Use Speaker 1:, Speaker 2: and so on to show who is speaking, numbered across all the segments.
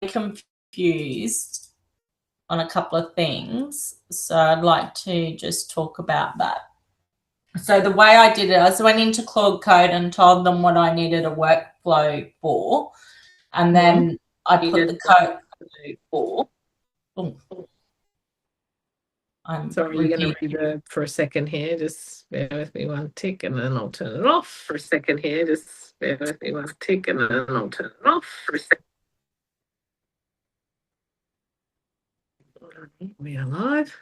Speaker 1: confused on a couple of things, so I'd like to just talk about that. So the way I did it, I just went into Claude Code and told them what I needed a workflow for, and then I put the code for.
Speaker 2: Sorry, you're going to reverb for a second here. Just bear with me one tick and then I'll turn it off for a second here. Just bear with me one tick and then I'll turn it off for a second. We are live.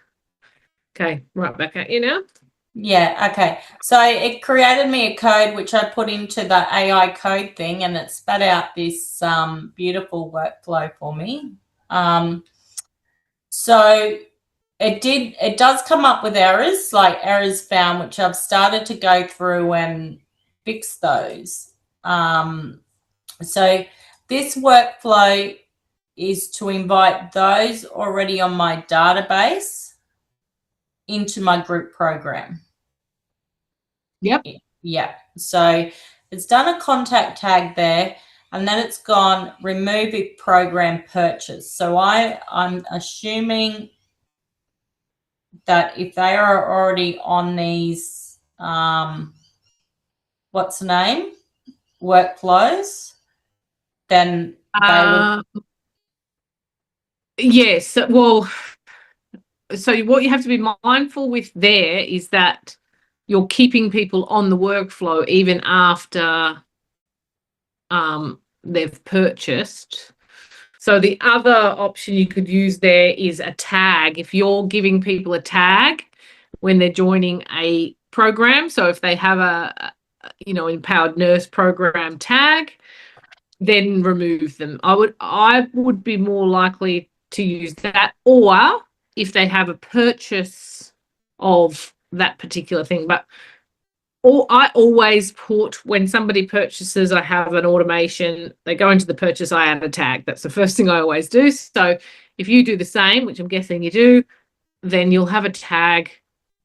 Speaker 2: Okay, right back at you now.
Speaker 1: Yeah, okay. So it created me a code which I put into the AI code thing, and it spat out this beautiful workflow for me. So it does come up with errors, like errors found, which I've started to go through and fix those. So this workflow is to invite those already on my database into my group program.
Speaker 2: Yep.
Speaker 1: Yeah. So it's done a contact tag there, and then it's gone remove if program purchase. So I'm assuming that if they are already on these, what's the name? Workflows, then they will.
Speaker 2: Yes. Well, so what you have to be mindful with there is that you're keeping people on the workflow even after they've purchased. So the other option you could use there is a tag. If you're giving people a tag when they're joining a program, so if they have a empowered nurse program tag, then remove them. I would be more likely to use that, or if they have a purchase of that particular thing. But I always put, when somebody purchases, I have an automation. They go into the purchase, I add a tag. That's the first thing I always do. So if you do the same, which I'm guessing you do, then you'll have a tag.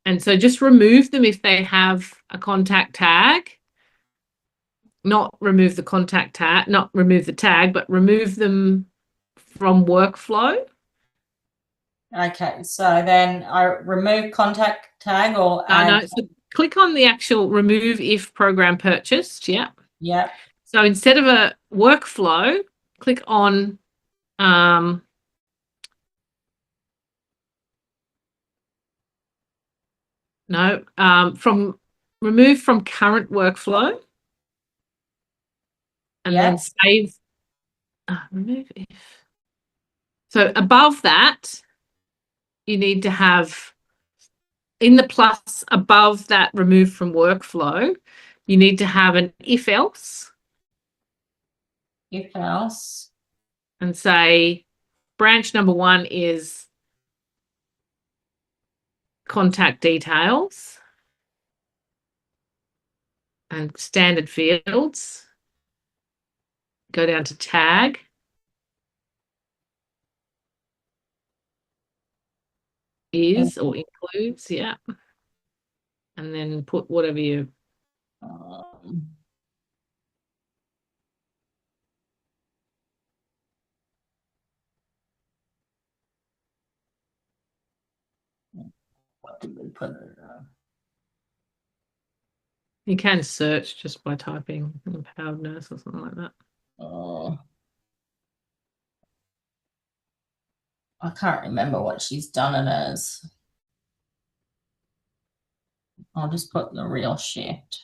Speaker 2: And so just remove them if they have a contact tag. Not remove the contact tag, not remove the tag, but remove them from workflow.
Speaker 1: Okay, so then I remove contact tag or add.
Speaker 2: No, so click on the actual remove if program purchased. Yeah.
Speaker 1: Yeah.
Speaker 2: So instead of a workflow, click on from remove from current workflow, and then save. Remove if. So above that, you need to have, in the plus above that remove from workflow, you need to have an if else.
Speaker 1: If else.
Speaker 2: And say branch number 1 is contact details and standard fields. Go down to tag. Is or includes, yeah. And then put whatever you.
Speaker 1: What did we put it on?
Speaker 2: You can search just by typing empowered nurse or something like that.
Speaker 1: I can't remember what she's done it as. I'll just put the real shift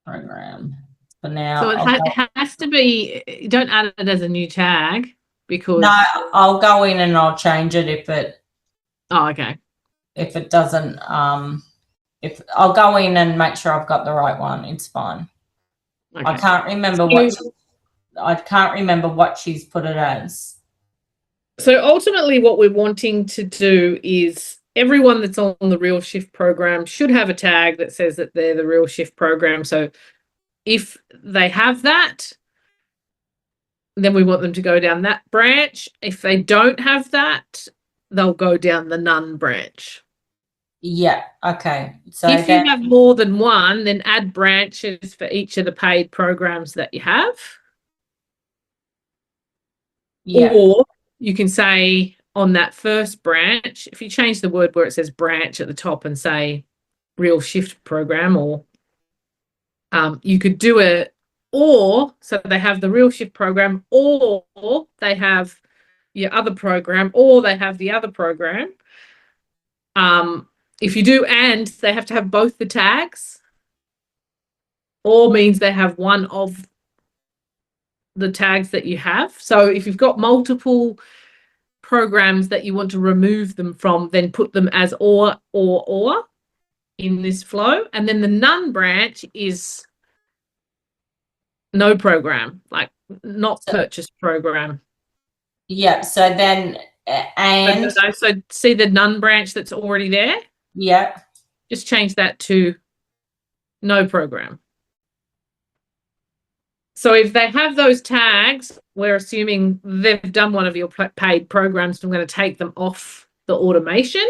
Speaker 1: program for now.
Speaker 2: So it has to be, don't add it as a new tag because.
Speaker 1: No, I'll go in and I'll change it if it.
Speaker 2: Oh, okay.
Speaker 1: If it doesn't, if I'll go in and make sure I've got the right one, it's fine. Okay. I can't remember what she's put it as.
Speaker 2: So ultimately what we're wanting to do is everyone that's on the Real Shift program should have a tag that says that they're the Real Shift program. So if they have that, then we want them to go down that branch. If they don't have that, they'll go down the none branch.
Speaker 1: Yeah, okay.
Speaker 2: So if you have more than one, then add branches for each of the paid programs that you have.
Speaker 1: Yeah.
Speaker 2: Or you can say on that first branch, if you change the word where it says branch at the top and say real shift program, or you could do it, or so they have the real shift program, or they have your other program, or they have the other program. If you do and, they have to have both the tags, or means they have one of the tags that you have. So if you've got multiple programs that you want to remove them from, then put them as or in this flow. And then the none branch is no program, like not purchase program.
Speaker 1: Yeah. So then, and
Speaker 2: So see the none branch that's already there?
Speaker 1: yeah.
Speaker 2: Just change that to no program. So if they have those tags, we're assuming they've done one of your paid programs. I'm going to take them off the automation.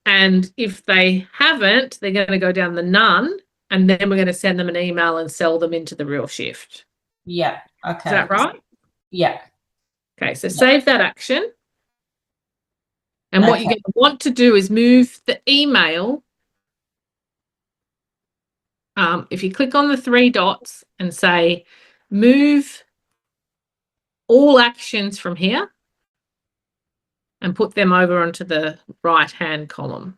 Speaker 2: And if they haven't, they're going to go down the none, and then we're going to send them an email and sell them into the real shift.
Speaker 1: Yeah. Okay.
Speaker 2: Is that right?
Speaker 1: Yeah.
Speaker 2: Okay, so save that action. And what you're going to want to do is move the email. If you click on the three dots and say, move all actions from here and put them over onto the right-hand column.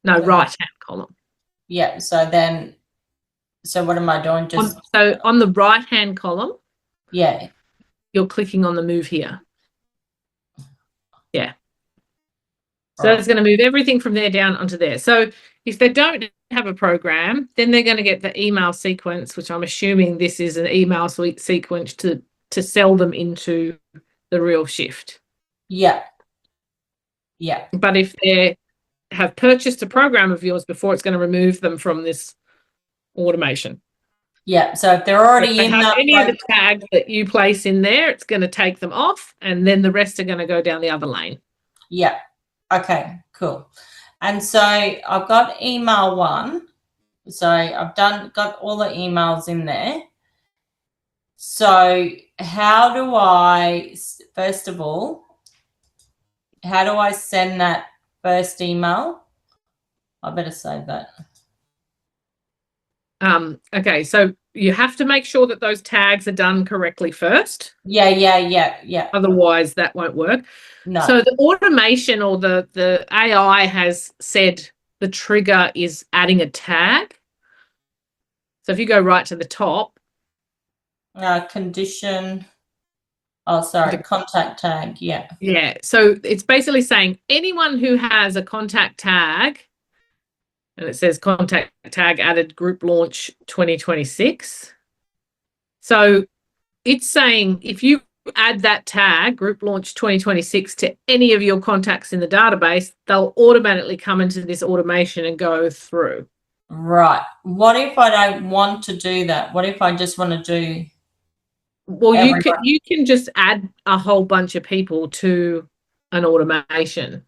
Speaker 2: No, right-hand column.
Speaker 1: Yeah. So then, so what am I doing? Just
Speaker 2: so on the right-hand column,
Speaker 1: yeah,
Speaker 2: you're clicking on the move here. Yeah. So it's going to move everything from there down onto there. So if they don't have a program, then they're going to get the email sequence, which I'm assuming this is an email sequence to sell them into the real shift.
Speaker 1: Yeah. Yeah.
Speaker 2: But if they have purchased a program of yours before, it's going to remove them from this automation.
Speaker 1: Yeah. So if they're already in that,
Speaker 2: any of the tags that you place in there, it's going to take them off, and then the rest are going to go down the other lane.
Speaker 1: Yeah. Okay, cool. And so I've got email 1. So I've got all the emails in there. So how do I, first of all, how do I send that first email? I better save that.
Speaker 2: Okay, so you have to make sure that those tags are done correctly first.
Speaker 1: Yeah.
Speaker 2: Otherwise, that won't work.
Speaker 1: No.
Speaker 2: So the automation or the AI has said the trigger is adding a tag. So if you go right to the top.
Speaker 1: Condition. Oh, sorry, contact tag. Yeah.
Speaker 2: Yeah. So it's basically saying anyone who has a contact tag, and it says contact tag added group launch 2026. So it's saying if you add that tag, group launch 2026, to any of your contacts in the database, they'll automatically come into this automation and go through.
Speaker 1: Right. What if I don't want to do that? What if I just want to do?
Speaker 2: Well, you can just add a whole bunch of people to an automation.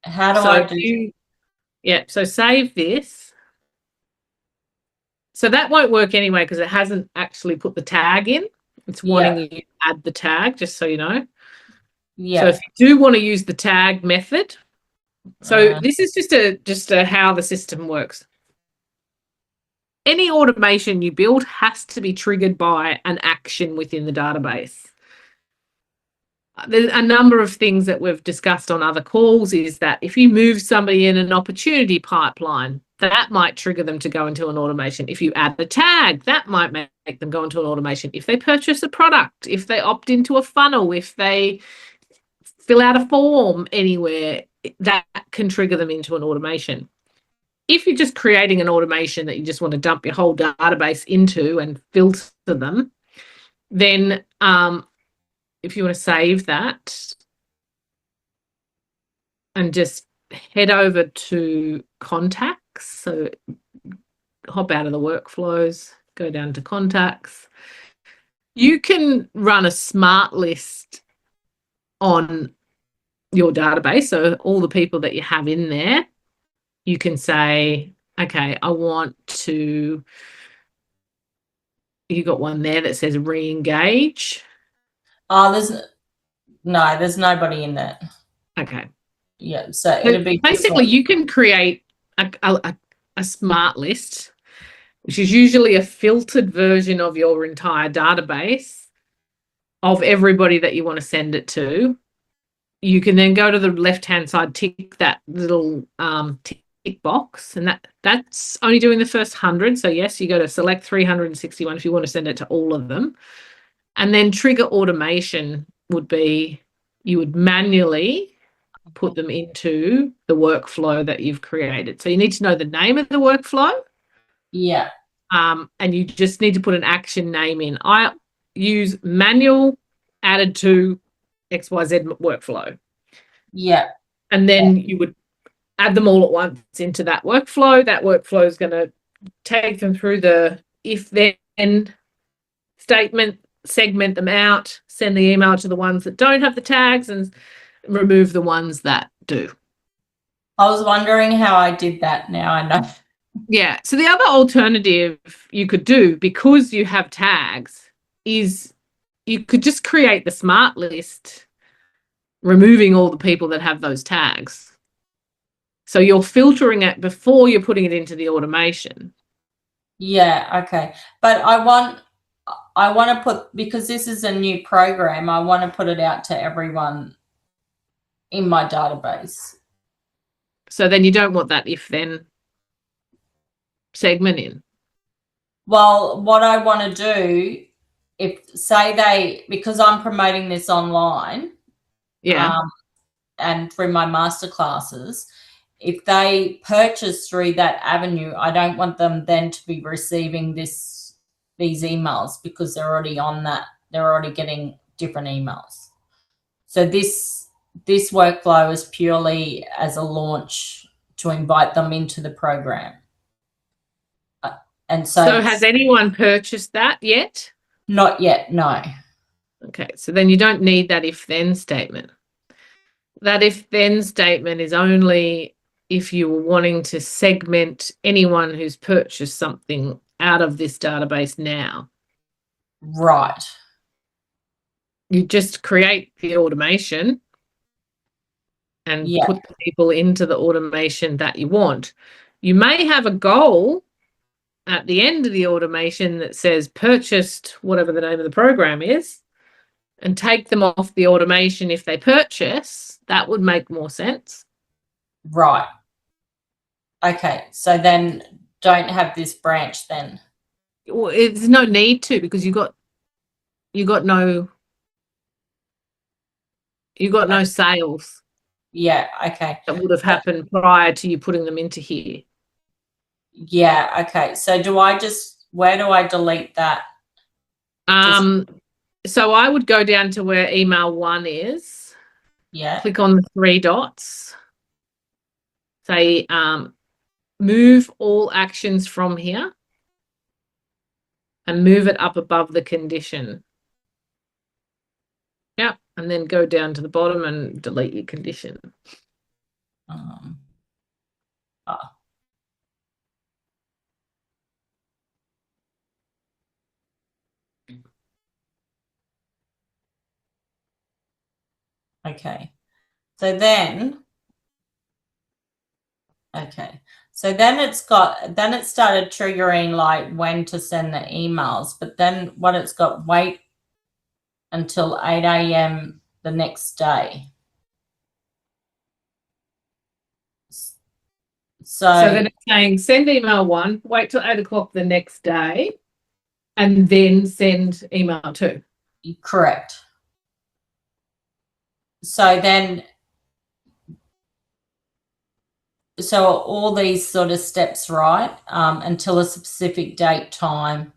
Speaker 1: How do I do?
Speaker 2: Yeah, so save this. So that won't work anyway because it hasn't actually put the tag in. It's wanting you to add the tag, just so you know.
Speaker 1: Yeah.
Speaker 2: So if you do want to use the tag method, so this is just a how the system works. Any automation you build has to be triggered by an action within the database. There's a number of things that we've discussed on other calls is that if you move somebody in an opportunity pipeline, that might trigger them to go into an automation. If you add the tag, that might make them go into an automation. If they purchase a product, if they opt into a funnel, if they fill out a form anywhere, that can trigger them into an automation. If you're just creating an automation that you just want to dump your whole database into and filter them, then if you want to save that and just head over to contacts, so hop out of the workflows, go down to contacts. You can run a smart list on your database, so all the people that you have in there, you can say, okay, I want to You got one there that says re-engage.
Speaker 1: Oh, there's nobody in that.
Speaker 2: Okay.
Speaker 1: Yeah, so it'll be
Speaker 2: basically you can create a smart list, which is usually a filtered version of your entire database of everybody that you want to send it to. You can then go to the left-hand side, tick that little tick box, and that's only doing the first 100. So yes, you go to select 361 if you want to send it to all of them. And then trigger automation would be you would manually put them into the workflow that you've created. So you need to know the name of the workflow.
Speaker 1: Yeah.
Speaker 2: And you just need to put an action name in. I use manual added to XYZ workflow.
Speaker 1: Yeah.
Speaker 2: And then you would add them all at once into that workflow. That workflow is going to take them through the if then statement, segment them out, send the email to the ones that don't have the tags, and remove the ones that do.
Speaker 1: I was wondering how I did that. Now I know.
Speaker 2: Yeah. So the other alternative you could do, because you have tags, is you could just create the smart list, removing all the people that have those tags. So you're filtering it before you're putting it into the automation.
Speaker 1: Yeah, okay. But I want to put, because this is a new program, I want to put it out to everyone in my database.
Speaker 2: So then you don't want that if then segment in.
Speaker 1: Well, what I want to do, because I'm promoting this online,
Speaker 2: Yeah.
Speaker 1: and through my masterclasses, if they purchase through that avenue, I don't want them then to be receiving these emails, because they're already on that. They're already getting different emails. So this workflow is purely as a launch to invite them into the program. And so
Speaker 2: has anyone purchased that yet?
Speaker 1: Not yet, no.
Speaker 2: Okay, so then you don't need that if then statement. That if then statement is only if you were wanting to segment anyone who's purchased something out of this database now.
Speaker 1: Right.
Speaker 2: You just create the automation and
Speaker 1: Yeah.
Speaker 2: put the people into the automation that you want. You may have a goal at the end of the automation that says purchased whatever the name of the program is, and take them off the automation if they purchase. That would make more sense.
Speaker 1: Right. Okay, so then don't have this branch then.
Speaker 2: Well, there's no need to, because you got no sales.
Speaker 1: Yeah, okay.
Speaker 2: That would have happened prior to you putting them into here.
Speaker 1: Yeah, okay. So where do I delete that?
Speaker 2: So I would go down to where email 1 is.
Speaker 1: Yeah.
Speaker 2: Click on the 3 dots. Say move all actions from here and move it up above the condition. Yeah, and then go down to the bottom and delete your condition.
Speaker 1: Okay. So then it started triggering like when to send the emails, but then what it's got, wait until 8 a.m. the next day. So
Speaker 2: then it's saying send email 1, wait till 8 o'clock the next day, and then send email 2.
Speaker 1: Correct. So all these sort of steps, right? Until a specific date, time.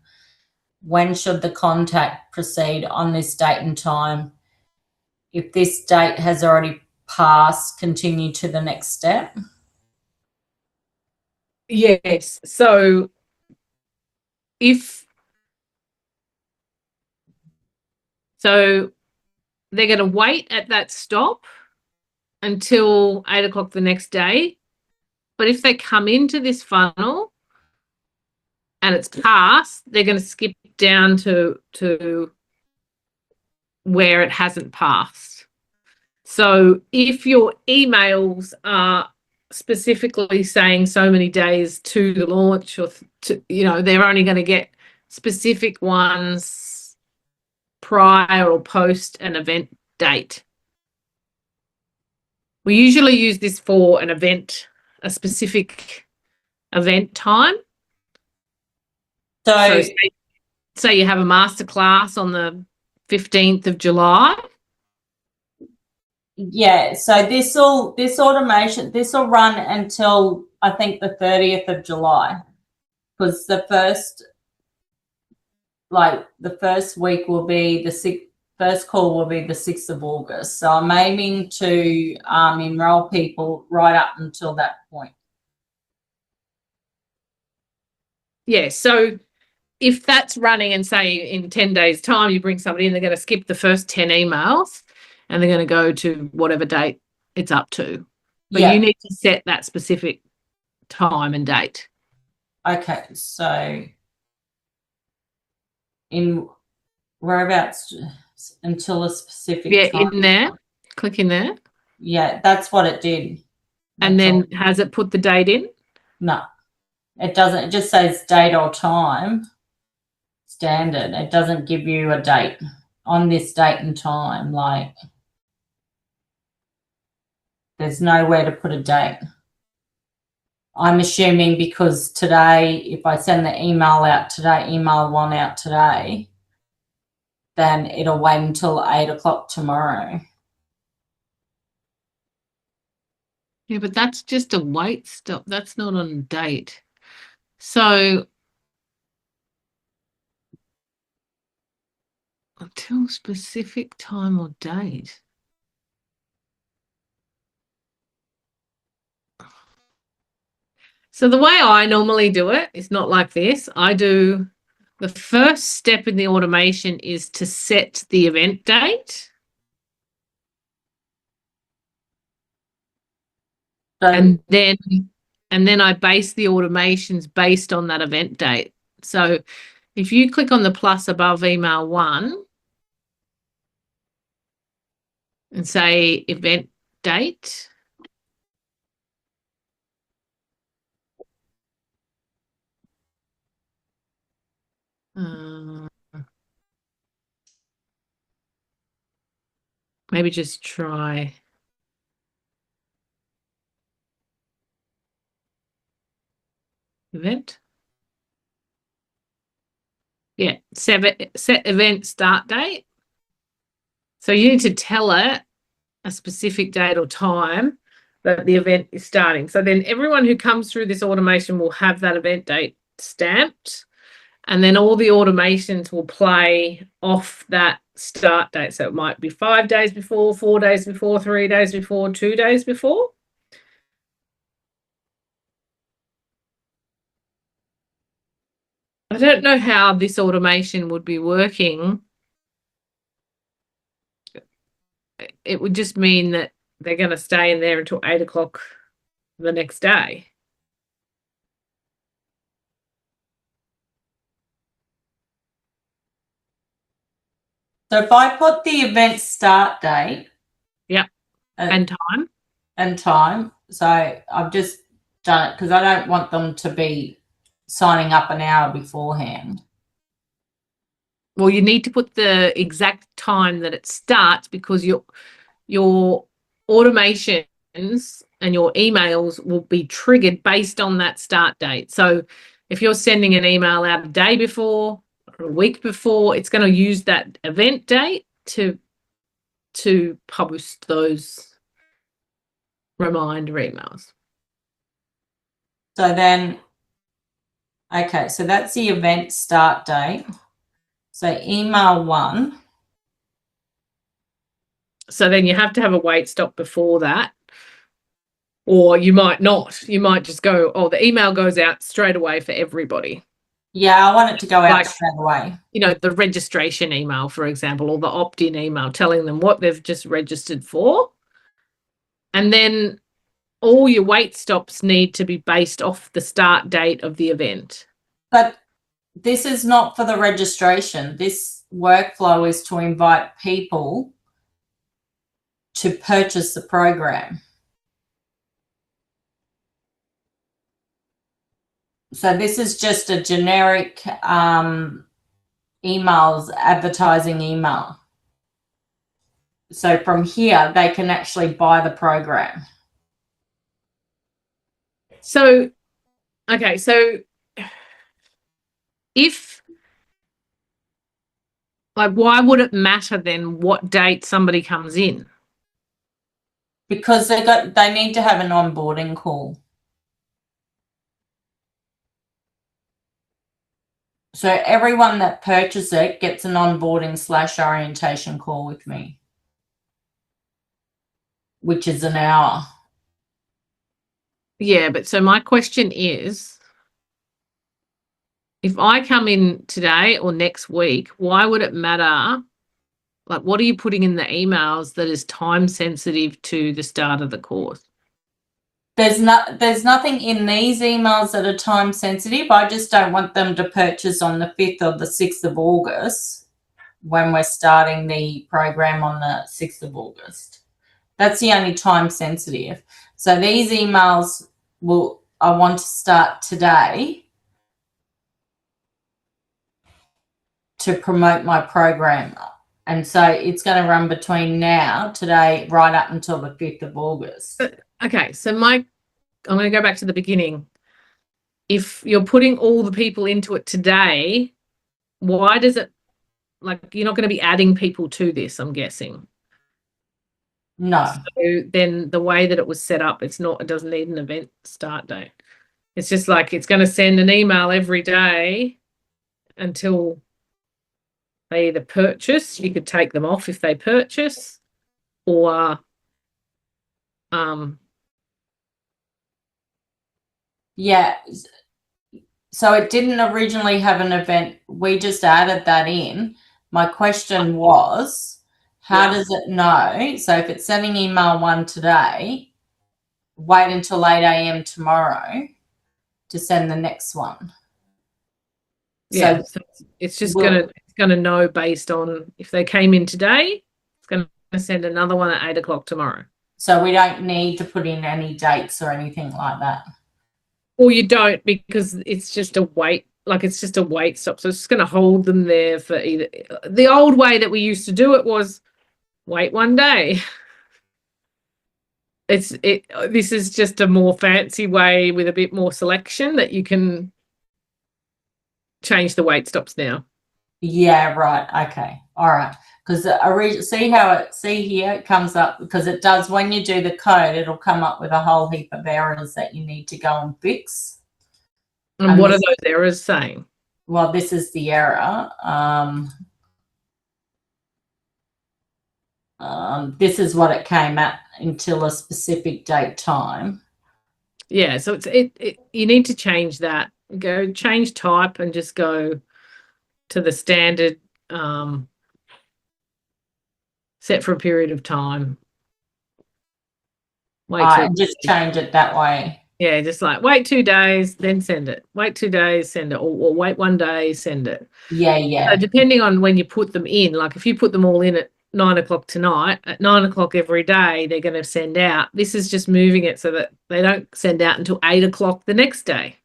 Speaker 1: When should the contact proceed on this date and time? If this date has already passed, continue to the next step.
Speaker 2: Yes. So they're going to wait at that stop until 8 o'clock the next day. But if they come into this funnel and it's passed, they're going to skip down to where it hasn't passed. So if your emails are specifically saying so many days to the launch, or they're only going to get specific ones prior or post an event date. We usually use this for an event, a specific event time.
Speaker 1: So
Speaker 2: say you have a masterclass on the 15th of July.
Speaker 1: yeah, so this automation will run until I think the 30th of July, because the first week will be first call will be the 6th of August. So I'm aiming to enroll people right up until that point.
Speaker 2: Yeah, so if that's running and say in 10 days time you bring somebody in, they're going to skip the first 10 emails and they're going to go to whatever date it's up to. But you need to set that specific time and date.
Speaker 1: Okay, so in whereabouts until a specific time?
Speaker 2: In there. Click in there.
Speaker 1: Yeah, that's what it did.
Speaker 2: And then has it put the date in?
Speaker 1: No, it doesn't. It just says date or time. Standard. It doesn't give you a date on this date and time. Like, there's nowhere to put a date. I'm assuming because today, if I send the email out today, email one out today, then it'll wait until 8 o'clock tomorrow.
Speaker 2: Yeah, but that's just a wait stop. That's not on a date. So until specific time or date. So the way I normally do it is not like this. The first step in the automation is to set the event date. And then I base the automations based on that event date. So if you click on the plus above email 1 and say event date, maybe just try event. Yeah, set event start date. So you need to tell it a specific date or time that the event is starting. So then everyone who comes through this automation will have that event date stamped, and then all the automations will play off that start date. So it might be 5 days before, 4 days before, 3 days before, 2 days before. I don't know how this automation would be working. It would just mean that they're going to stay in there until 8 o'clock the next day.
Speaker 1: So if I put the event start date,
Speaker 2: and time,
Speaker 1: so I've just done it because I don't want them to be signing up an hour beforehand.
Speaker 2: Well, you need to put the exact time that it starts, because your automations and your emails will be triggered based on that start date. So if you're sending an email out a day before or a week before, it's going to use that event date to publish those reminder emails.
Speaker 1: So then, okay, so that's the event start date. So email 1.
Speaker 2: So then you have to have a wait stop before that. Or you might not. You might just go, oh, the email goes out straight away for everybody.
Speaker 1: Yeah, I want it to go out straight away.
Speaker 2: The registration email, for example, or the opt-in email telling them what they've just registered for. And then all your wait stops need to be based off the start date of the event.
Speaker 1: But This is not for the registration. This workflow is to invite people to purchase the program. So this is just a generic emails, advertising email. So from here, they can actually buy the program.
Speaker 2: So, okay, so if, like, why would it matter then what date somebody comes in?
Speaker 1: Because they need to have an onboarding call. So everyone that purchases it gets an onboarding/orientation call with me, which is an hour.
Speaker 2: Yeah, but so my question is, if I come in today or next week, why would it matter? Like, what are you putting in the emails that is time sensitive to the start of the course?
Speaker 1: There's nothing in these emails that are time sensitive. I just don't want them to purchase on the 5th or the 6th of August when we're starting the program on the 6th of August. That's the only time sensitive. So these emails I want to start today to promote my program. And so it's going to run between today, right up until the 5th of August.
Speaker 2: Okay, so I'm going to go back to the beginning. If you're putting all the people into it today, why does it, like, you're not going to be adding people to this, I'm guessing.
Speaker 1: No.
Speaker 2: So then the way that it was set up, it doesn't need an event start date. It's just like it's going to send an email every day until they either purchase. You could take them off if they purchase, or
Speaker 1: yeah. So it didn't originally have an event. We just added that in. My question was, how does it know? So if it's sending email 1 today, wait until 8 a.m. tomorrow to send the next one.
Speaker 2: Yeah, so it's just gonna know based on if they came in today, it's gonna send another one at 8 o'clock tomorrow.
Speaker 1: So we don't need to put in any dates or anything like that.
Speaker 2: Well, you don't, because it's just a wait, like it's just a wait stop. So it's just going to hold them there for either. The old way that we used to do it was wait one day. This is just a more fancy way with a bit more selection that you can change the wait stops now.
Speaker 1: Yeah, right. Okay. All right. Because see here it comes up, because it does when you do the code, it'll come up with a whole heap of errors that you need to go and fix.
Speaker 2: And what are those errors saying?
Speaker 1: Well, this is the error. This is what it came at until a specific date time.
Speaker 2: Yeah, so you need to change that. Go change type and just go to the standard set for a period of time.
Speaker 1: Just change it that way.
Speaker 2: Yeah, just like wait 2 days, then send it. Wait 2 days, send it. Or wait 1 day, send it.
Speaker 1: Yeah.
Speaker 2: So depending on when you put them in, like if you put them all in at 9 o'clock tonight, at 9 o'clock every day, they're going to send out. This is just moving it so that they don't send out until 8 o'clock the next day.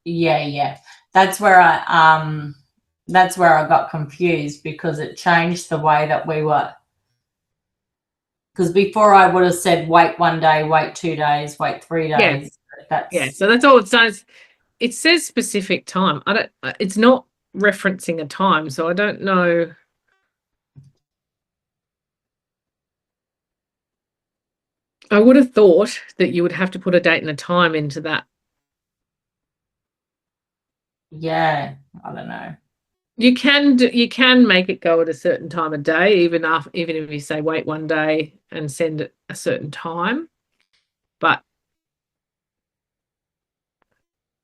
Speaker 1: Yeah. That's where I got confused, because it changed the way that we were. Because before I would have said wait 1 day, wait 2 days, wait 3 days.
Speaker 2: Yeah. So that's all it's done. It says specific time. It's not referencing a time, so I don't know. I would have thought that you would have to put a date and a time into that.
Speaker 1: Yeah, I don't know.
Speaker 2: You can make it go at a certain time of day, even if you say wait 1 day and send it a certain time. But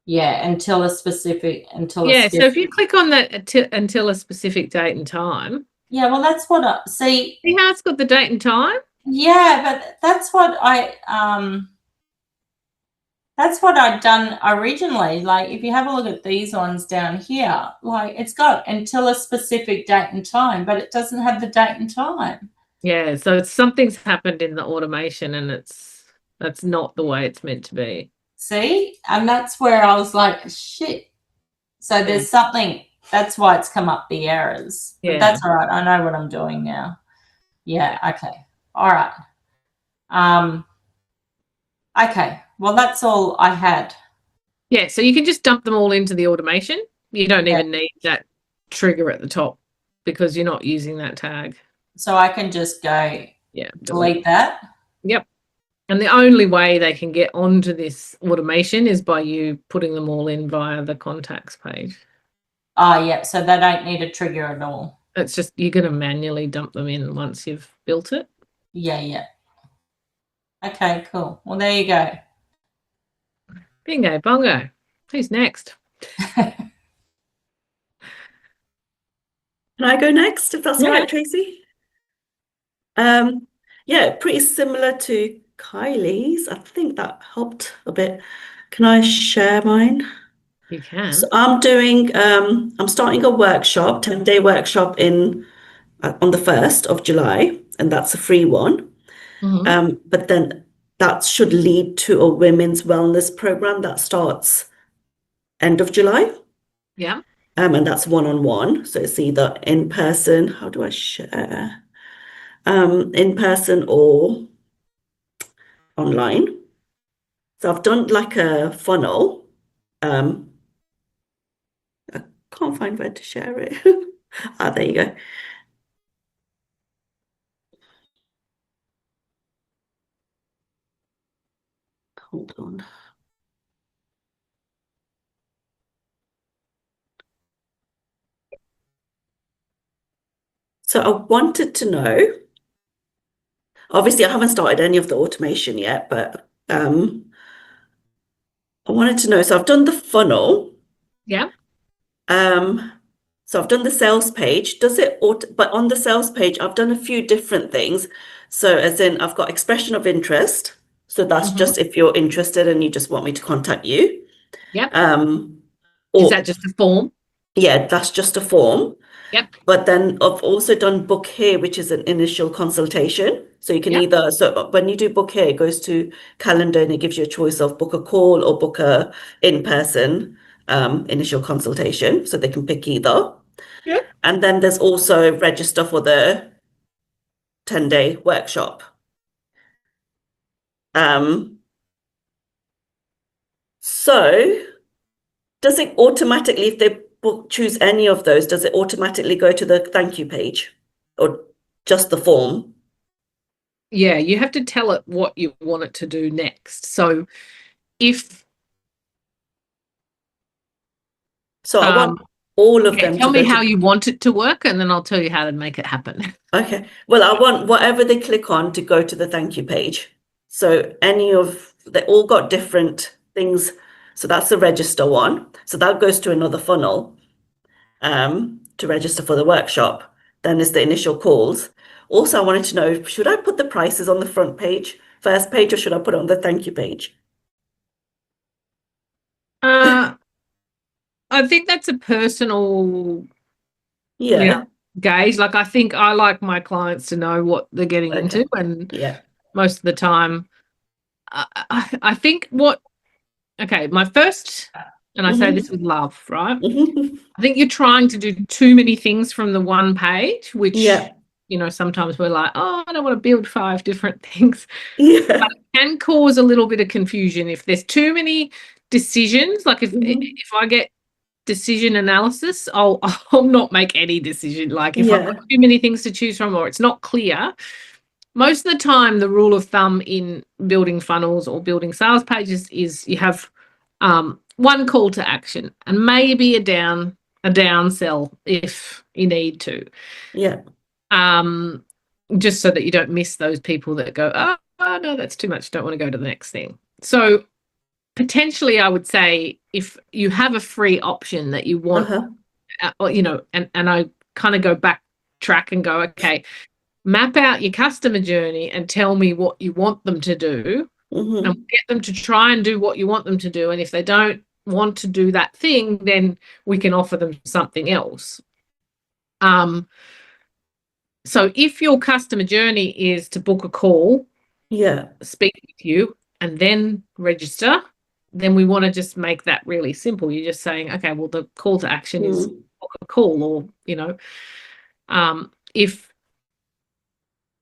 Speaker 1: until a specific
Speaker 2: so if you click on that until a specific date and time.
Speaker 1: Yeah, well, that's what I see.
Speaker 2: See how it's got the date and time?
Speaker 1: Yeah, but that's what That's what I'd done originally. Like, if you have a look at these ones down here, like, it's got until a specific date and time, but it doesn't have the date and time.
Speaker 2: Yeah, so something's happened in the automation and that's not the way it's meant to be.
Speaker 1: See? And that's where I was like, shit. So there's something, that's why it's come up the errors. But
Speaker 2: Yeah.
Speaker 1: that's all right. I know what I'm doing now. Yeah, okay. All right. Okay. Well, that's all I had.
Speaker 2: Yeah, so you can just dump them all into the automation. You don't
Speaker 1: Yeah.
Speaker 2: even need that trigger at the top because you're not using that tag.
Speaker 1: So I can just go
Speaker 2: Yeah,
Speaker 1: delete that.
Speaker 2: Yep. And the only way they can get onto this automation is by you putting them all in via the contacts page.
Speaker 1: Oh, yeah. So they don't need a trigger at all.
Speaker 2: It's just you're going to manually dump them in once you've built it.
Speaker 1: Yeah, yeah. Okay, cool. Well, there you go.
Speaker 2: Bingo, bongo. Who's next?
Speaker 3: Can I go next, if that's all
Speaker 2: Yeah.
Speaker 3: right, Tracy? Yeah, pretty similar to Kylie's. I think that helped a bit. Can I share mine?
Speaker 2: You can.
Speaker 3: So I'm starting a workshop, 10-day workshop on the 1st of July, and that's a free one.
Speaker 2: Mhm.
Speaker 3: But then that should lead to a women's wellness program that starts end of July.
Speaker 2: Yeah.
Speaker 3: And that's one-on-one. So it's either in person. How do I share? In person or online. So I've done like a funnel. I can't find where to share it. There you go. Hold on. So I wanted to know, obviously I haven't started any of the automation yet, but I wanted to know, so I've done the funnel.
Speaker 2: Yeah.
Speaker 3: So I've done the sales page. But on the sales page, I've done a few different things. So as in I've got expression of interest. So that's
Speaker 2: Mhm.
Speaker 3: just if you're interested and you just want me to contact you.
Speaker 2: Yep.
Speaker 3: Is
Speaker 2: Is that just a form?
Speaker 3: Yeah, that's just a form.
Speaker 2: Yep.
Speaker 3: But then I've also done book here, which is an initial consultation. So you can
Speaker 2: Yep.
Speaker 3: so when you do book here, it goes to calendar and it gives you a choice of book a call or book a in-person initial consultation. So they can pick either.
Speaker 2: Yep.
Speaker 3: And then there's also register for the 10-day workshop. So does it automatically, if they choose any of those, does it automatically go to the thank you page or just the form?
Speaker 2: Yeah, you have to tell it what you want it to do next. So if
Speaker 3: So I want all of them
Speaker 2: tell
Speaker 3: to
Speaker 2: me
Speaker 3: go
Speaker 2: how
Speaker 3: to.
Speaker 2: you want it to work and then I'll tell you how to make it happen.
Speaker 3: Okay. Well, I want whatever they click on to go to the thank you page. So they all got different things. So that's the register one. So that goes to another funnel to register for the workshop. Then there's the initial calls. Also, I wanted to know, should I put the prices on the front page, first page, or should I put it on the thank you page?
Speaker 2: I think that's a personal
Speaker 3: Yeah.
Speaker 2: gauge. Like I think I like my clients to know what they're getting
Speaker 3: Okay.
Speaker 2: into, and
Speaker 3: Yeah.
Speaker 2: most of the time, I think my first, and I say this with love, right? I think you're trying to do too many things from the one page, which
Speaker 3: Yeah.
Speaker 2: sometimes we're like, oh, I don't want to build 5 different things.
Speaker 3: Yeah.
Speaker 2: But it can cause a little bit of confusion if there's too many decisions. Like if I get decision analysis, I'll not make any decision. Like if I've got too many things to choose from or it's not clear, most of the time the rule of thumb in building funnels or building sales pages is you have one call to action and maybe a down sell if you need to.
Speaker 3: Yeah.
Speaker 2: Just so that you don't miss those people that go, oh no, that's too much, don't want to go to the next thing. So potentially I would say if you have a free option that you want, and I kind of go backtrack and go, okay, map out your customer journey and tell me what you want them to do.
Speaker 3: Mhm.
Speaker 2: and get them to try and do what you want them to do. And if they don't want to do that thing, then we can offer them something else. So if your customer journey is to book a call,
Speaker 3: Yeah.
Speaker 2: speak with you, and then register, then we want to just make that really simple. You're just saying, okay, well, the call to action is book a call, or, if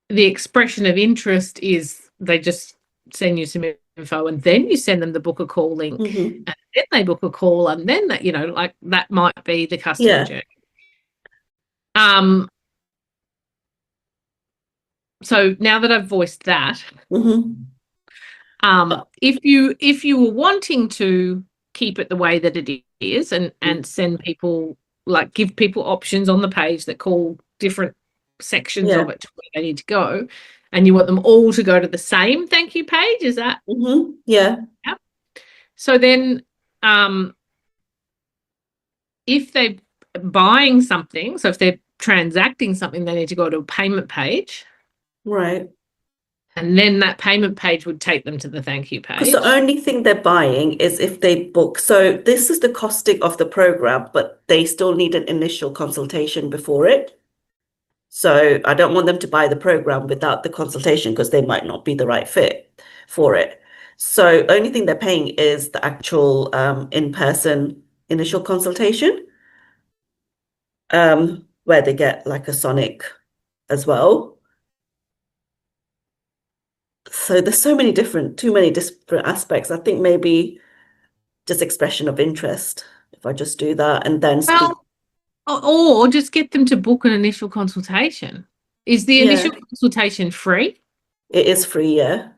Speaker 2: the expression of interest is they just send you some info and then you send them the book a call link,
Speaker 3: Mhm.
Speaker 2: and then they book a call, and then that, like that might be the customer
Speaker 3: Yeah.
Speaker 2: journey. So now that I've voiced that,
Speaker 3: Mhm.
Speaker 2: if you were wanting to keep it the way that it is, and send people, like give people options on the page that call different sections
Speaker 3: Yeah.
Speaker 2: of it to where they need to go, and you want them all to go to the same thank you page, is that?
Speaker 3: Mhm. Yeah.
Speaker 2: Yep. So then, if they're buying something, so if they're transacting something, they need to go to a payment page,
Speaker 3: Right.
Speaker 2: and then that payment page would take them to the thank you
Speaker 3: Because
Speaker 2: page.
Speaker 3: the only thing they're buying is if they book. So this is the costing of the program, but they still need an initial consultation before it. So I don't want them to buy the program without the consultation because they might not be the right fit for it. So only thing they're paying is the actual in-person initial consultation, where they get like a Sonic as well. So there's too many different aspects. I think maybe just expression of interest, if I just do that and then speak.
Speaker 2: Well, or just get them to book an initial consultation. Is the initial consultation free?
Speaker 3: It is free, yeah.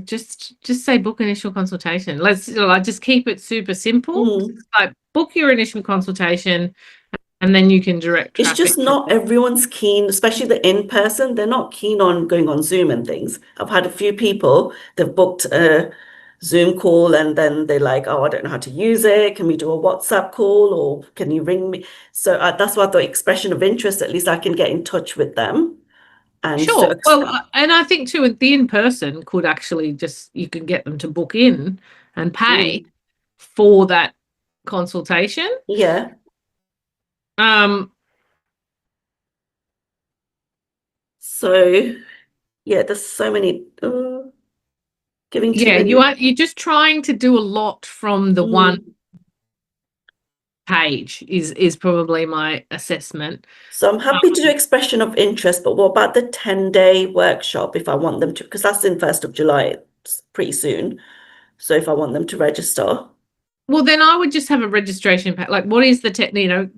Speaker 2: Just say book initial consultation. Let's just keep it super simple. Like book your initial consultation, and then you can direct
Speaker 3: It's
Speaker 2: traffic.
Speaker 3: just not everyone's keen, especially the in-person. They're not keen on going on Zoom and things. I've had a few people, they've booked a Zoom call and then they're like, oh, I don't know how to use it. Can we do a WhatsApp call or can you ring me? So that's why I thought expression of interest, at least I can get in touch with them. And
Speaker 2: Sure. Well, and I think too, the in-person could actually you can get them to book in and pay for that consultation.
Speaker 3: Yeah. So yeah, there's so many giving too many.
Speaker 2: You're just trying to do a lot from the one page is probably my assessment.
Speaker 3: So I'm happy to do expression of interest, but what about the 10-day workshop if I want them to, because that's in 1st of July, it's pretty soon. So if I want them to register.
Speaker 2: Well, then I would just have a registration page. Like, what is the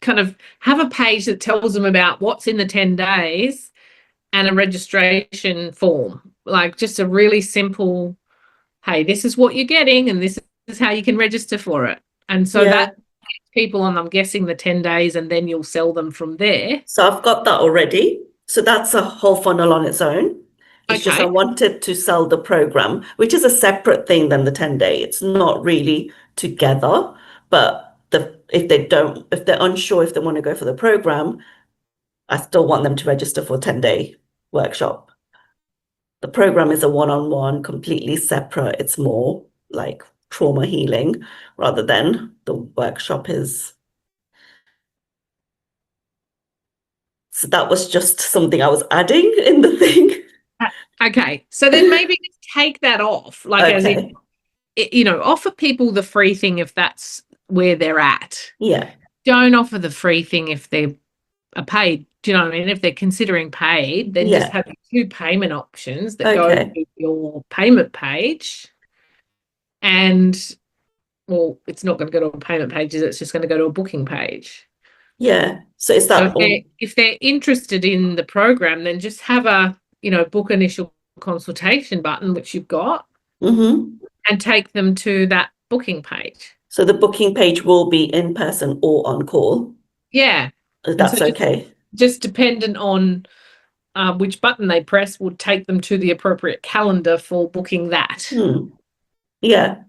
Speaker 2: kind of have a page that tells them about what's in the 10 days and a registration form. Like, just a really simple, hey, this is what you're getting and this is how you can register for it. And so that gets people on, I'm guessing, the 10 days, and then you'll sell them from there.
Speaker 3: So I've got that already. So that's a whole funnel on its own. It's just I wanted to sell the program, which is a separate thing than the 10-day. It's not really together, but if they're unsure if they want to go for the program, I still want them to register for a 10-day workshop. The program is a one-on-one, completely separate. It's more like trauma healing rather than the workshop is. So that was just something I was adding in the thing.
Speaker 2: Okay. So then maybe take that off. Like, as in, offer people the free thing if that's where they're at.
Speaker 3: Yeah.
Speaker 2: Don't offer the free thing if they're paid. Do you know what I mean? If they're considering paid, then just have 2 payment options that go to your payment page. And, well, it's not going to go to a payment page, it's just going to go to a booking page.
Speaker 3: Yeah. So is that
Speaker 2: if they're interested in the program, then just have a, book initial consultation button, which you've got, and take them to that booking page.
Speaker 3: So the booking page will be in person or on call?
Speaker 2: Yeah.
Speaker 3: That's okay.
Speaker 2: Just dependent on which button they press will take them to the appropriate calendar for booking that.
Speaker 3: Yeah.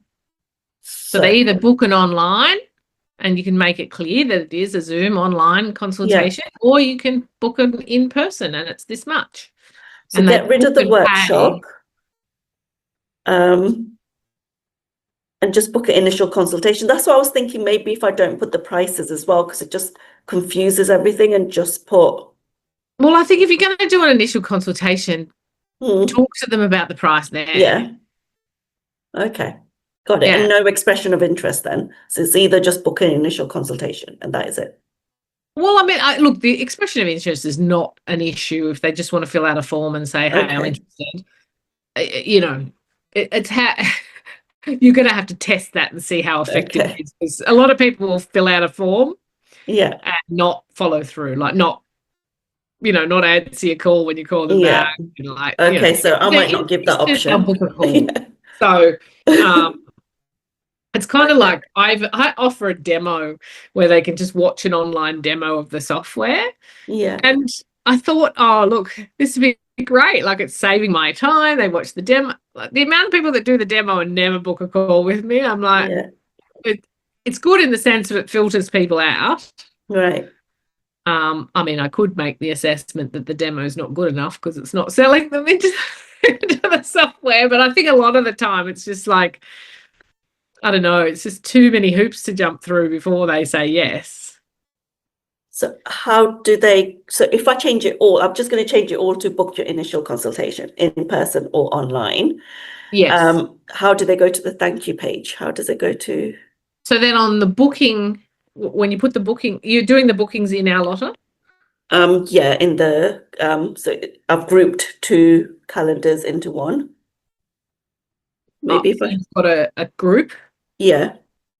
Speaker 2: So they either book an online, and you can make it clear that it is a Zoom online consultation, or you can book an in person and it's this much.
Speaker 3: So get rid of the workshop. and just book an initial consultation. That's what I was thinking. Maybe if I don't put the prices as well, because it just confuses everything, and just put,
Speaker 2: Well, I think if you're going to do an initial consultation,
Speaker 3: hmm,
Speaker 2: talk to them about the price there.
Speaker 3: yeah. Okay. Got it.
Speaker 2: Yeah.
Speaker 3: And no expression of interest then. So it's either just book an initial consultation and that is it.
Speaker 2: Well, I mean, look, the expression of interest is not an issue if they just want to fill out a form and say, hey, I'm
Speaker 3: Okay.
Speaker 2: interested. You know, it's how you're going to have to test that and see how effective
Speaker 3: Okay.
Speaker 2: it is. Because a lot of people will fill out a form
Speaker 3: Yeah.
Speaker 2: and not follow through, like not answer your call when you call them
Speaker 3: Yeah.
Speaker 2: back. Like,
Speaker 3: Okay. So I
Speaker 2: if they're
Speaker 3: might not give that
Speaker 2: interested, I'll
Speaker 3: option.
Speaker 2: book a call.
Speaker 3: Yeah.
Speaker 2: So, it's kind of like I offer a demo where they can just watch an online demo of the software.
Speaker 3: Yeah.
Speaker 2: And I thought, oh, look, this would be great. Like, it's saving my time. They watch the demo. Like, the amount of people that do the demo and never book a call with me, I'm like,
Speaker 3: Yeah.
Speaker 2: it's good in the sense of it filters people out.
Speaker 3: Right.
Speaker 2: I mean, I could make the assessment that the demo is not good enough because it's not selling them into the software. But I think a lot of the time it's just like, I don't know, it's just too many hoops to jump through before they say yes.
Speaker 3: So how do they, so if I change it all, I'm just going to change it all to book your initial consultation in person or online.
Speaker 2: Yes.
Speaker 3: How do they go to the thank you page? How does it go to?
Speaker 2: So then on the booking, when you put the booking, you're doing the bookings in our Lotta?
Speaker 3: Yeah, in the, so I've grouped two calendars into one. Maybe if
Speaker 2: So
Speaker 3: I,
Speaker 2: you've got a group.
Speaker 3: yeah,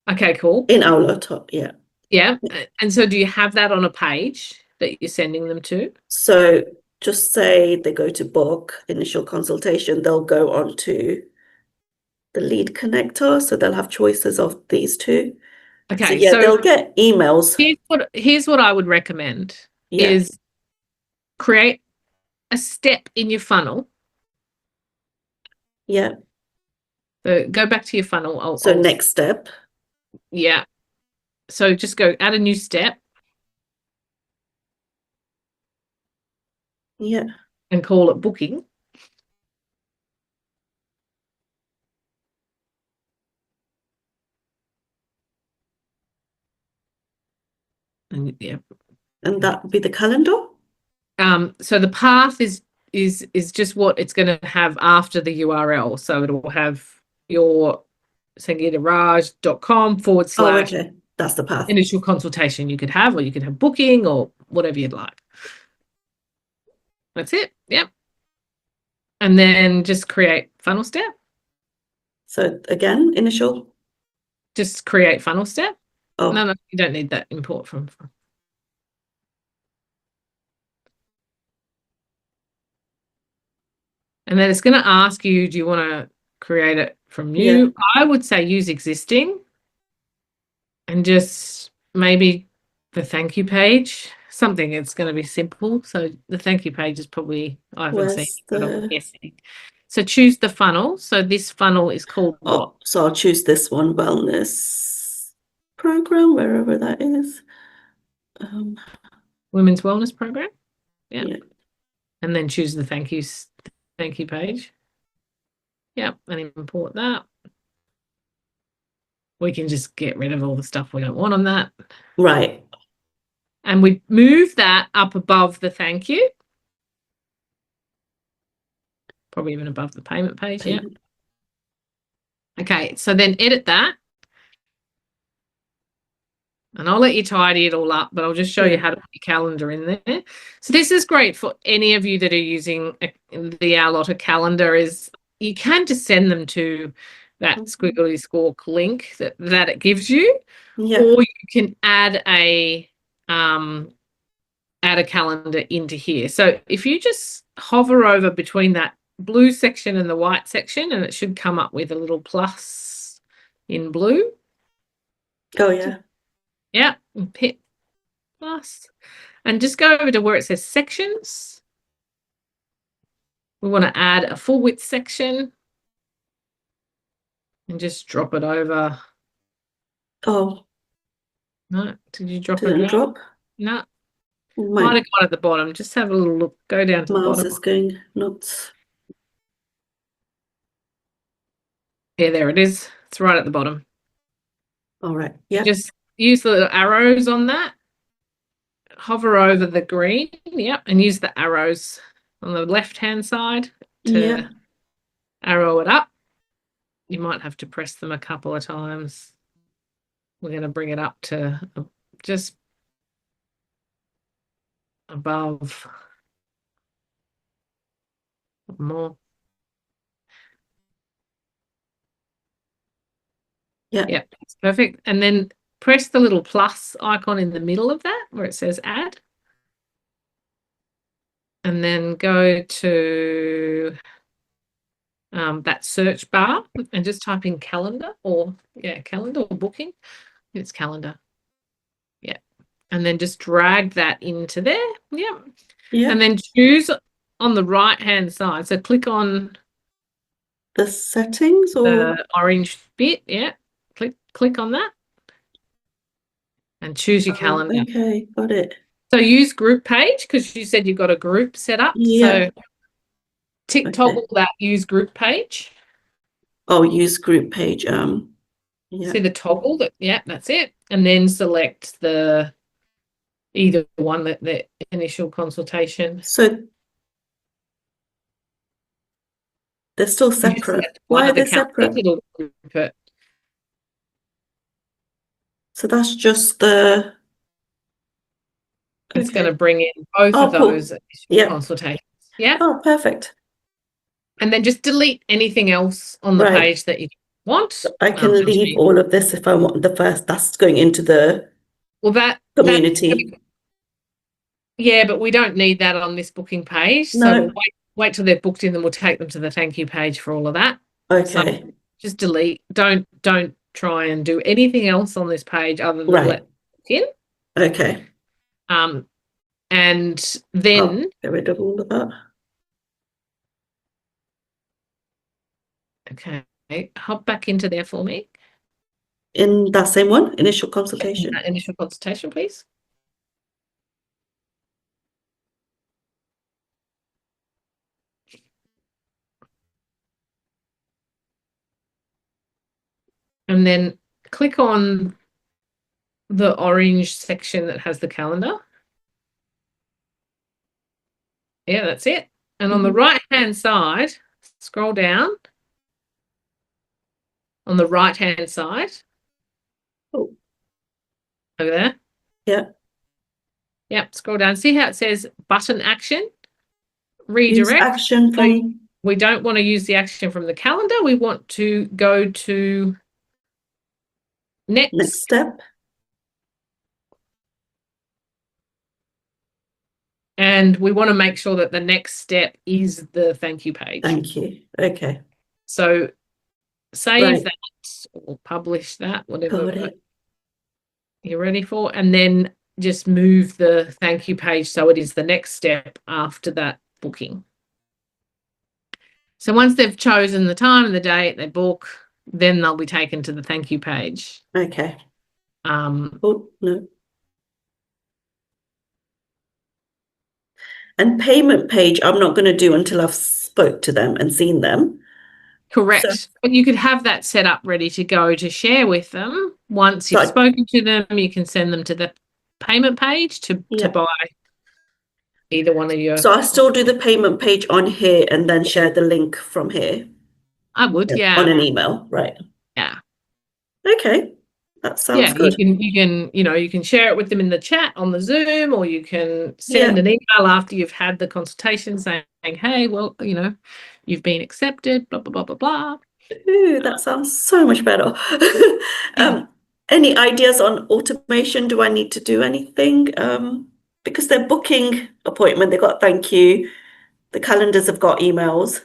Speaker 2: Okay, cool.
Speaker 3: in our laptop, yeah.
Speaker 2: Yeah. And so do you have that on a page that you're sending them to?
Speaker 3: So just say they go to book initial consultation, they'll go on to the lead connector. So they'll have choices of these two. So
Speaker 2: Okay,
Speaker 3: yeah,
Speaker 2: so
Speaker 3: they'll get emails.
Speaker 2: here's what I would recommend
Speaker 3: Yeah,
Speaker 2: is create a step in your funnel.
Speaker 3: yeah.
Speaker 2: So go back to your funnel.
Speaker 3: So next step.
Speaker 2: Yeah. So just go add a new step
Speaker 3: Yeah.
Speaker 2: and call it booking. And yeah.
Speaker 3: And that would be the calendar.
Speaker 2: So the path is just what it's going to have after the URL. So it will have your sangeetaraj.com /
Speaker 3: Oh, okay. That's the path.
Speaker 2: initial consultation you could have, or you could have booking or whatever you'd like. That's it. Yep. And then just create funnel step.
Speaker 3: So again, initial.
Speaker 2: Just create funnel step.
Speaker 3: Oh,
Speaker 2: No, you don't need that import from. And then it's going to ask you, do you want to create it from new?
Speaker 3: yeah.
Speaker 2: I would say use existing and just maybe the thank you page, something it's going to be simple. So the thank you page is probably, I haven't seen
Speaker 3: Where's
Speaker 2: it, but I'm
Speaker 3: the,
Speaker 2: guessing. So choose the funnel. So this funnel is called what?
Speaker 3: oh, so I'll choose this one, wellness program, wherever that is.
Speaker 2: Women's Wellness Program. Yeah.
Speaker 3: Yeah.
Speaker 2: And then choose the thank you page. Yeah, and import that. We can just get rid of all the stuff we don't want on that.
Speaker 3: Right.
Speaker 2: And we move that up above the thank you. Probably even above the payment page. Yeah. Okay, so then edit that. And I'll let you tidy it all up, but I'll just show you how to put your calendar in there. So this is great for any of you that are using the Our Lotta calendar. Is you can just send them to that squiggly squawk link that it gives you,
Speaker 3: Yeah.
Speaker 2: or you can add a calendar into here. So if you just hover over between that blue section and the white section, and it should come up with a little plus in blue.
Speaker 3: Oh, yeah.
Speaker 2: Yeah, and hit plus. And just go over to where it says sections. We want to add a full width section. And just drop it over.
Speaker 3: Oh,
Speaker 2: No, did you drop
Speaker 3: didn't
Speaker 2: it?
Speaker 3: drop.
Speaker 2: No.
Speaker 3: My
Speaker 2: Might have gone at the bottom. Just have a little look. Go down to the
Speaker 3: mouse
Speaker 2: bottom.
Speaker 3: is going nuts.
Speaker 2: Yeah, there it is. It's right at the bottom.
Speaker 3: All right. Yeah.
Speaker 2: Just use the little arrows on that. Hover over the green, yep, and use the arrows on the left-hand side to
Speaker 3: Yeah.
Speaker 2: arrow it up. You might have to press them a couple of times. We're going to bring it up to just above more.
Speaker 3: Yeah.
Speaker 2: Yep, that's perfect. And then press the little plus icon in the middle of that where it says add. And then go to that search bar and just type in calendar or calendar or booking. It's calendar. Yeah. And then just drag that into there. Yep.
Speaker 3: Yeah.
Speaker 2: And then choose on the right hand side. So click on
Speaker 3: The settings or
Speaker 2: the orange bit. Yeah. Click on that and choose your calendar.
Speaker 3: Okay, got it.
Speaker 2: So use group page because you said you've got a group set up.
Speaker 3: Yeah.
Speaker 2: So
Speaker 3: Okay.
Speaker 2: toggle that use group page.
Speaker 3: Oh, use group page. Yeah.
Speaker 2: See the toggle that, yeah, that's it. And then select either one, the initial consultation.
Speaker 3: So they're still separate. Why are they separate?
Speaker 2: It'll group it.
Speaker 3: So that's just the.
Speaker 2: It's
Speaker 3: Okay.
Speaker 2: going to bring in both
Speaker 3: Oh,
Speaker 2: of
Speaker 3: cool.
Speaker 2: those initial
Speaker 3: Yeah.
Speaker 2: consultations. Yeah.
Speaker 3: Oh, perfect.
Speaker 2: And then just delete anything else on the
Speaker 3: Right.
Speaker 2: page that you want.
Speaker 3: I can leave all of this if I want the first. That's going into the community.
Speaker 2: Yeah, but we don't need that on this booking page.
Speaker 3: No.
Speaker 2: So wait till they're booked in, then we'll take them to the thank you page for all of that.
Speaker 3: Okay.
Speaker 2: So just delete. Don't try and do anything else on this page other than let in.
Speaker 3: Okay.
Speaker 2: And then
Speaker 3: I'll get rid of all of that.
Speaker 2: okay, hop back into there for me.
Speaker 3: In that same one, initial consultation.
Speaker 2: Initial consultation, please. And then click on the orange section that has the calendar. Yeah, that's it. And on the right-hand side, scroll down. On the right-hand side.
Speaker 3: Oh.
Speaker 2: Over there.
Speaker 3: Yeah.
Speaker 2: Yep, scroll down. See how it says button action? Redirect.
Speaker 3: Use action from...
Speaker 2: We don't want to use the action from the calendar. We want to go to next
Speaker 3: step.
Speaker 2: And we want to make sure that the next step is the thank you page.
Speaker 3: Thank you. Okay.
Speaker 2: So save that or publish that, whatever you're ready for. And then just move the thank you page so it is the next step after that booking. So once they've chosen the time and the date, they book, then they'll be taken to the thank you page.
Speaker 3: Okay. Oh, no. And payment page, I'm not going to do until I've spoke to them and seen them.
Speaker 2: Correct. So, but you could have that set up ready to go to share with them. Once you've spoken to them, you can send them to the payment page to buy either one of your...
Speaker 3: So I still do the payment page on here and then share the link from here?
Speaker 2: I would, yeah.
Speaker 3: On an email, right?
Speaker 2: Yeah.
Speaker 3: Okay. That sounds good.
Speaker 2: You can share it with them in the chat on the Zoom, or you can send an email after you've had the consultation saying, hey, well, you've been accepted, blah, blah, blah, blah, blah.
Speaker 3: Ooh, that sounds so much better. Any ideas on automation? Do I need to do anything? Because they're booking appointment, they've got thank you. The calendars have got emails.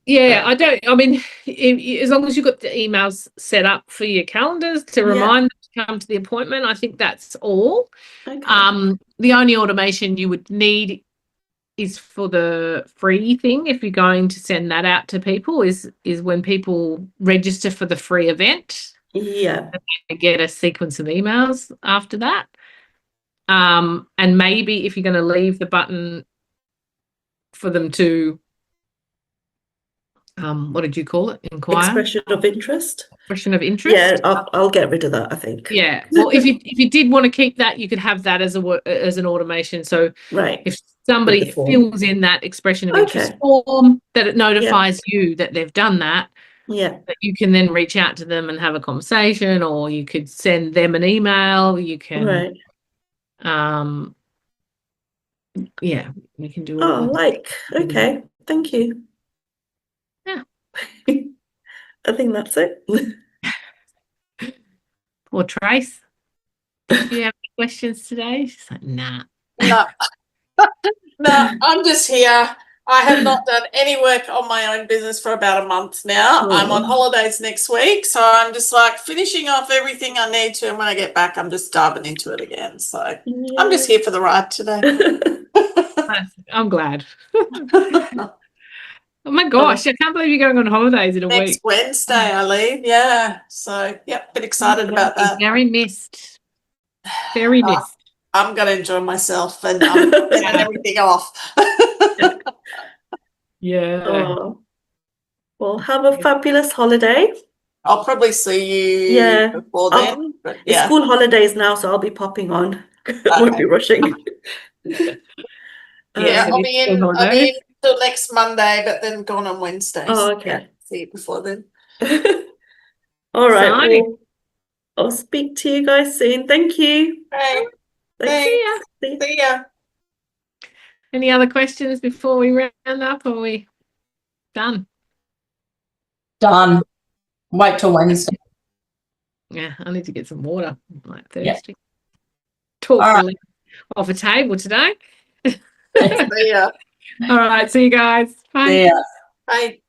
Speaker 2: Yeah, I mean, as long as you've got the emails set up for your calendars to remind them to come to the appointment, I think that's all.
Speaker 3: Okay.
Speaker 2: The only automation you would need is for the free thing. If you're going to send that out to people, is when people register for the free event.
Speaker 3: Yeah.
Speaker 2: They get a sequence of emails after that. And maybe if you're going to leave the button for them to what did you call it? Inquire?
Speaker 3: Expression of interest.
Speaker 2: Expression of interest?
Speaker 3: Yeah, I'll get rid of that, I think.
Speaker 2: Yeah. Well, if you did want to keep that, you could have that as an automation. So
Speaker 3: Right.
Speaker 2: if somebody
Speaker 3: With the form.
Speaker 2: fills in that expression of interest
Speaker 3: Okay.
Speaker 2: form, that it notifies you that they've done that,
Speaker 3: Yeah.
Speaker 2: that you can then reach out to them and have a conversation, or you could send them an email. You can,
Speaker 3: Right.
Speaker 2: yeah, you can do all
Speaker 3: Oh,
Speaker 2: that.
Speaker 3: okay. Thank you.
Speaker 2: Yeah.
Speaker 3: I think that's it.
Speaker 2: Or Trace, do you have any questions today? She's like, nah.
Speaker 4: No, no, I'm just here. I have not done any work on my own business for about a month now. I'm on
Speaker 3: Oh.
Speaker 4: holidays next week, so I'm just like finishing off everything I need to, and when I get back, I'm just diving into it again. So I'm just here for the ride today.
Speaker 2: I'm glad. Oh my gosh, I can't believe you're going on holidays in a
Speaker 4: Next
Speaker 2: week.
Speaker 4: Wednesday I leave, yeah. So yep, bit excited about that.
Speaker 2: Very missed. Very missed.
Speaker 4: I'm gonna enjoy myself, and I'm getting everything off.
Speaker 2: Yeah.
Speaker 3: Oh. Well, have a fabulous holiday.
Speaker 4: I'll probably see you
Speaker 3: Yeah.
Speaker 4: before then. But
Speaker 3: It's
Speaker 4: yeah.
Speaker 3: school holidays now, so I'll be popping on. Won't be rushing.
Speaker 4: Yeah,
Speaker 2: so
Speaker 4: I'll
Speaker 2: it's
Speaker 4: be
Speaker 2: still
Speaker 4: in
Speaker 2: holidays.
Speaker 4: till next Monday, but then gone on Wednesday.
Speaker 3: Oh,
Speaker 4: So,
Speaker 3: okay.
Speaker 4: yeah, see you before then.
Speaker 3: All right.
Speaker 2: Exciting.
Speaker 3: Well, I'll speak to you guys soon. Thank you.
Speaker 4: Hey,
Speaker 3: Thanks.
Speaker 2: See ya.
Speaker 3: See ya.
Speaker 4: see ya.
Speaker 2: Any other questions before we round up, or are we done?
Speaker 1: Done. Wait till Wednesday.
Speaker 2: Yeah, I need to get some water. I'm like
Speaker 1: Yeah.
Speaker 2: thirsty. Talk
Speaker 1: All right.
Speaker 2: really off a table today.
Speaker 4: See ya.
Speaker 2: All right, see you guys. Bye.
Speaker 1: See ya.
Speaker 4: Bye.